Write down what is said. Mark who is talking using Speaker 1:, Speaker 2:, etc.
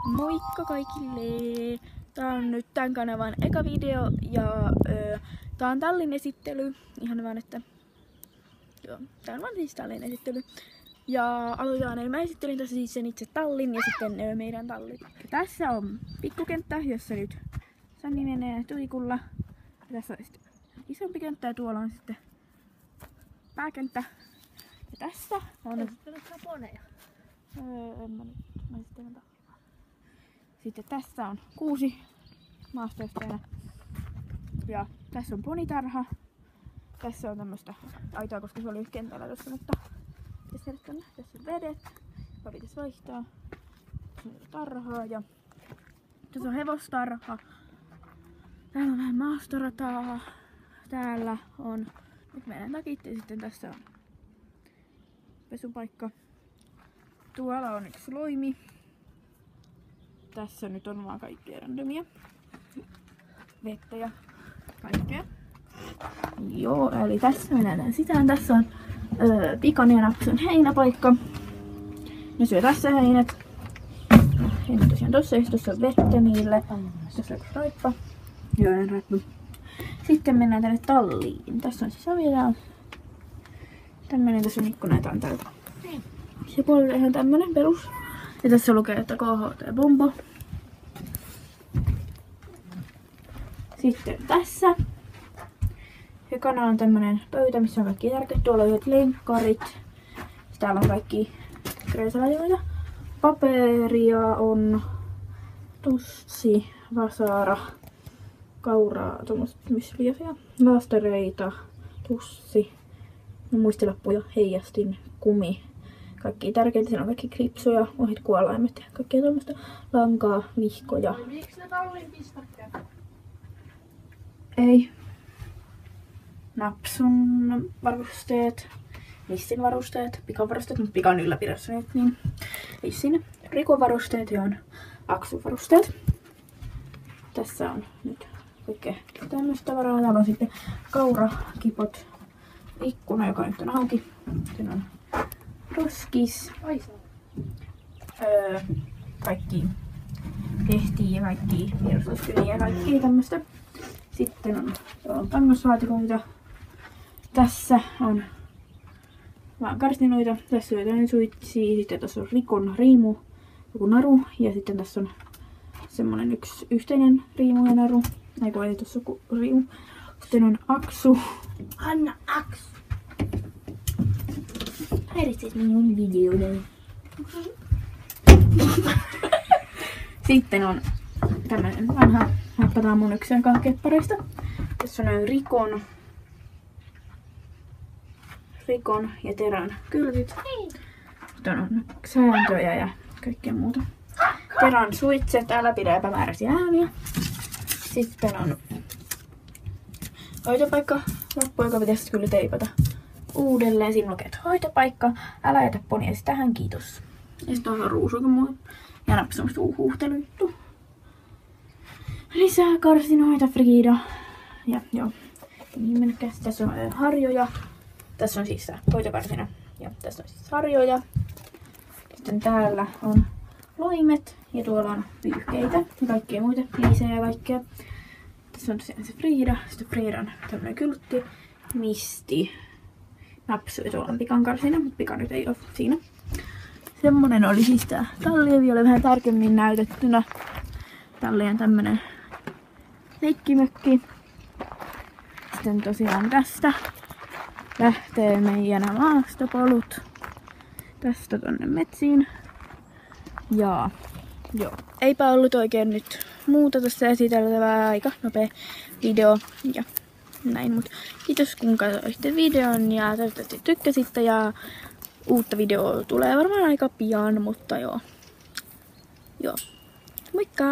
Speaker 1: Moikka kaikille! Tää on nyt tämän kanavan eka video ja tää on tallin esittely. Ihan vaan, että joo, tää on vaan siis tallin esittely. Ja aloitetaan, eli mä esittelin tässä siis sen itse tallin ja sitten meidän tallit. Ja tässä on pikkukenttä, jossa nyt Sanni menee tuikulla. Ja tässä on sitten isompi kenttä ja tuolla on sitten pääkenttä. Ja tässä on...
Speaker 2: poneja?
Speaker 1: Sitten tässä on 6 maastoystäjänä. Ja tässä on ponitarha. Tässä on tämmöstä aitaa, koska se oli kentällä tossa, mutta tässä on vedet. Joka pitäisi vaihtaa. Tässä on tarhaa ja tässä on hevostarha. Täällä on vähän maastorataa. Täällä on nyt meidän takit ja sitten tässä on pesupaikka. Tuolla on yksi loimi. Tässä nyt on vaan kaikkea randomia. Vettä ja kaikkea. Joo, eli tässä mennään sisään. Tässä on Pikan ja Napsun heinäpaikka. Ne syö tässä heinät. Heinät tosiaan tossa, ja tossa on vettä niille. Tässä on yksi raippa. Joo, en raippa. Sitten mennään tänne talliin. Tässä on siis aviaa. Tämmönen, tässä on ikkuna, jota on täältä. Se puolella on ihan tämmönen perus. Ja tässä lukee, että KHT Bombo. Sitten tässä. Ekana on tämmönen pöytä, missä on kaikki tärkeät. Tuolla on yhdet lenkkarit. Täällä on kaikki kreisalajoita. Paperia on tussi, vasara, kauraa, tommoset mysliasia, laastareita, tussi, muistilappuja, heijastin, kumi. Kaikki tärkeitä, siinä on kaikki klipsuja, ohit kuolaimet ja kaikkea tommoista lankaa, vihkoja.
Speaker 2: Miksi ne tallin pistäkään?
Speaker 1: Ei. Napsun varusteet, Nissin varusteet, Pikan varusteet, mutta Pikan ylläpidossa nyt, niin ei sinne. Rikon varusteet ja on Aksun varusteet. Tässä on nyt kaikkea tämmöistä tavaraa. Täällä on sitten kaurakipot, ikkuna, joka nyt on auki. Sitten on roskis, kaikki tehtiin ja kaikki vierustuskyliä ja kaikki tämmöistä. Sitten on kangaslaatikoita. Tässä on vaan karstinoita. Tässä on jotain suitsia. Sitten tässä on Rikon riimu, joku naru. Ja sitten tässä on semmonen yksi yhteinen riimu ja naru. Eiku ei tossa ole riimu. Sitten on Aksu.
Speaker 2: Anna Aksu!
Speaker 1: Häiritsis minun videoiden. Sitten on tämmönen vanha happataan mun yksi keppareista. Tässä on Rikon ja Teran kylvyt. Sitten on sääntöjä ja kaikkea muuta. Teran suitset, älä pidä epämääräisiä ääniä. Sitten on hoitopaikka lappu, joka pitäisi kyllä teipata uudelleen. Siinä lukee, että hoitopaikka, älä jätä poniasi tähän, kiitos. Ja sitten on ruusuikin muuta. Ja nappi semmoista huuhtelujuttu. Lisää karsinoita, Frida. Ja joo, niin mennäkään. Tässä on harjoja. Tässä on siis hoitokarsina. Ja tässä on siis harjoja. Sitten täällä on loimet. Ja tuolla on pyyhkeitä ja kaikkea muita. Liisejä ja kaikkea. Tässä on tosiaan se Frida. Sitten Fridan tämmönen kyltti. Misti. Napsu ja tuolla on Pikan karsina, mutta Pika nyt ei ole siinä. Semmonen oli siis tää talli, vielä vähän tarkemmin näytettynä. Talli on tämmönen leikkimökki. Sitten tosiaan tästä lähtee meidän maastopolut. Tästä tonne metsiin. Ja joo. Eipä ollut oikein nyt muuta tässä esiteltävää, aika nopea video ja näin. Mut kiitos kun katsoitte videon ja toivottavasti tykkäsitte ja uutta videoa tulee varmaan aika pian, mutta joo. Moikka!